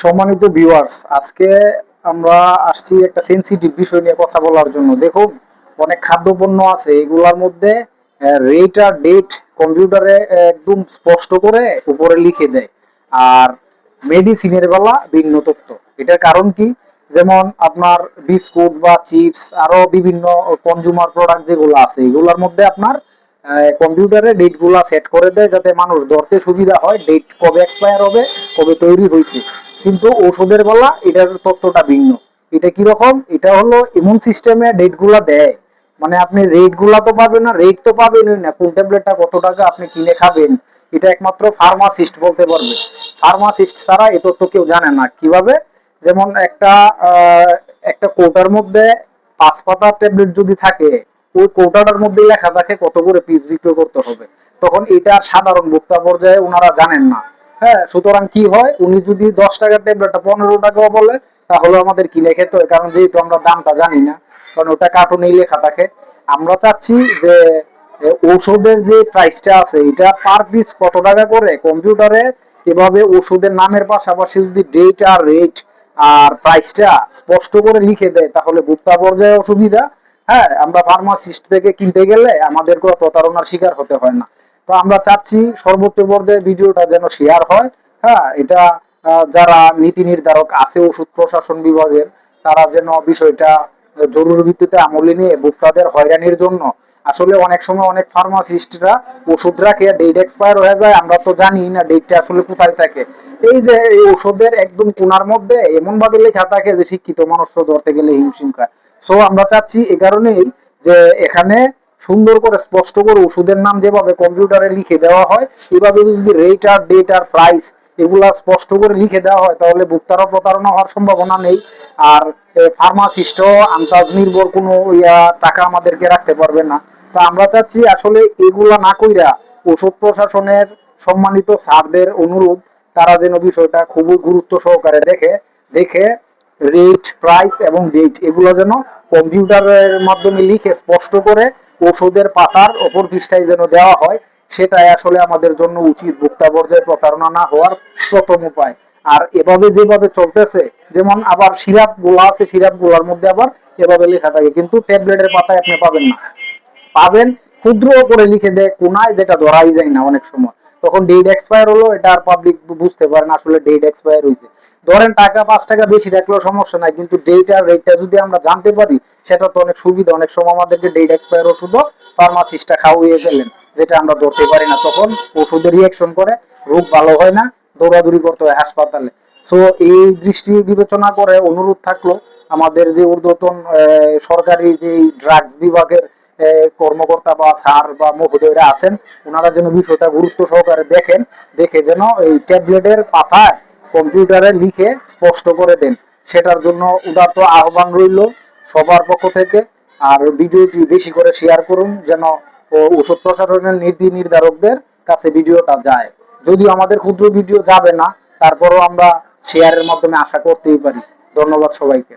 সম্মানিত ভিউয়ার্স, আজকে আমরা আসছি একটা সেনসিটিভ বিষয় নিয়ে কথা বলার জন্য। দেখুন, অনেক খাদ্যপণ্য আছে, এগুলোর মধ্যে রেট আর ডেট কম্পিউটারে একদম স্পষ্ট করে উপরে লিখে দেয়। আর মেডিসিনের বেলা ভিন্ন তথ্য। এটার কারণ কি? যেমন আপনার বিস্কুট বা চিপস আরো বিভিন্ন কনজুমার প্রোডাক্ট যেগুলো আছে, এগুলোর মধ্যে আপনার কম্পিউটারে ডেট গুলা সেট করে দেয় যাতে মানুষ ধরতে সুবিধা হয়, ডেট কবে এক্সপায়ার হবে, কবে তৈরি হয়েছে। কিন্তু ওষুধের বেলা এটার তথ্যটা ভিন্ন। এটা কিরকম? এটা হলো ইমিউন সিস্টেমে ডেট গুলা দেয়। মানে আপনি রেট গুলা তো পাবেন না, রেট তো পাবেনই না, কোন ট্যাবলেটটা কত টাকা আপনি কিনে খাবেন এটা একমাত্র ফার্মাসিস্ট বলতে পারবে। ফার্মাসিস্ট ছাড়া এ তথ্য কেউ জানে না। কিভাবে? যেমন একটা কৌটার মধ্যে 5 পাতা ট্যাবলেট যদি থাকে, ওই কৌটাটার মধ্যে লেখা থাকে কত করে পিস বিক্রি করতে হবে। তখন এটা সাধারণ ভোক্তা পর্যায়ে ওনারা জানেন না। হ্যাঁ, সুতরাং কি হয়, উনি যদি 10 টাকার ট্যাবলেটটা 15 টাকাও বলে, তাহলে আমাদের কিনে খেতে হয়, কারণ যেহেতু আমরা দামটা জানি না, কারণ ওটা কার্টুনেই লেখা থাকে। আমরা চাচ্ছি যে ঔষধের যে প্রাইসটা আছে এটা পার পিস কত টাকা করে কম্পিউটারে এভাবে ওষুধের নামের পাশাপাশি যদি ডেট আর রেট আর প্রাইসটা স্পষ্ট করে লিখে দেয়, তাহলে ভোক্তা পর্যায়ে অসুবিধা। হ্যাঁ, আমরা ফার্মাসিস্ট থেকে কিনতে গেলে আমাদের কোনো প্রতারণার শিকার হতে হয় না। তো আমরা চাচ্ছি সর্বোচ্চ পর্যায়ে ভিডিওটা যেন শেয়ার হয়। হ্যাঁ, এটা যারা নীতি নির্ধারক আছে ওষুধ প্রশাসন বিভাগের, তারা যেন বিষয়টা জরুরি ভিত্তিতে আমলে নিয়ে ভোক্তাদের হয়রানির জন্য। আসলে অনেক সময় অনেক ফার্মাসিস্টরা ওষুধ রাখে, ডেট এক্সপায়ার হয়ে যায়, আমরা তো জানি না ডেটটা আসলে কোথায় থাকে। এই যে এই ওষুধের একদম কোনার মধ্যে এমন ভাবে লেখা থাকে যে শিক্ষিত মানুষ তো ধরতে গেলে হিমশিম খায়। সো আমরা চাচ্ছি এ কারণেই যে এখানে সুন্দর করে স্পষ্ট করে ওষুধের নাম যেভাবে কম্পিউটারে লিখে দেওয়া হয়, এভাবে যদি রেট আর ডেট আর প্রাইস এগুলা স্পষ্ট করে লিখে দেওয়া হয়, তাহলে ভোক্তারও প্রতারণা হওয়ার সম্ভাবনা নেই। আর ফার্মাসিস্টও আন্দাজ নির্ভর কোনো টাকা আমাদেরকে রাখতে পারবে না। তো আমরা চাচ্ছি আসলে এগুলা না কইরা ওষুধ প্রশাসনের সম্মানিত স্যারদের অনুরোধ, তারা যেন বিষয়টা খুবই গুরুত্ব সহকারে দেখে দেখে রেট, প্রাইস এবং ডেট এগুলো যেন কম্পিউটারের মাধ্যমে লিখে স্পষ্ট করে ওষুধের পাতার অপর পৃষ্ঠায় যেন দেওয়া হয়। সেটাই আসলে আমাদের জন্য উচিত, ভোক্তা পর্যায়ে প্রতারণা না হওয়ার প্রথম উপায়। আর এভাবে যেভাবে চলতেছে, যেমন আবার সিরাপ গুলা আছে, সিরাপ গুলার মধ্যে আবার এভাবে লেখা থাকে, কিন্তু ট্যাবলেটের পাতায় আপনি পাবেন না। পাবেন ক্ষুদ্র করে লিখে দেয় কোনায়, যেটা ধরাই যায় না অনেক সময়। তখন ডেট এক্সপায়ার হলো, এটা আর পাবলিক বুঝতে পারে না আসলে ডেট এক্সপায়ার হয়েছে। ধরেন টাকা 5 টাকা বেশি রাখলেও সমস্যা নাই, কিন্তু ডেট আর রেটটা যদি আমরা জানতে পারি, সেটা তো অনেক সুবিধা। অনেক সময় আমাদেরকে ডেট এক্সপায়ার ওষুধও ফার্মাসিস্টটা খাওয়িয়ে গেলেন, যেটা আমরা ধরতে পারি না, তখন ওষুধের রিয়াকশন করে, রোগ ভালো হয় না, দৌড়াদৌড়ি করতে হয় হাসপাতালে। সো এই দৃষ্টি বিবেচনা করে অনুরোধ থাকলো আমাদের যে ঊর্ধ্বতন সরকারি যে ড্রাগস বিভাগের কর্মকর্তা বা স্যার বা মহোদয়রা আছেন, ওনারা যেন বিষয়টা গুরুত্ব সহকারে দেখেন, দেখে যেন এই ট্যাবলেটের পাতায় কম্পিউটারে লিখে স্পষ্ট করে দেন। সেটার জন্য উদারত আহ্বান রইল সবার পক্ষ থেকে। আর ভিডিওটি বেশি করে শেয়ার করুন, যেন ওষুধ প্রশাসনের নীতি নির্ধারকদের কাছে ভিডিওটা যায়। যদিও আমাদের ক্ষুদ্র ভিডিও যাবে না, তারপরও আমরা শেয়ারের মাধ্যমে আশা করতেই পারি। ধন্যবাদ সবাইকে।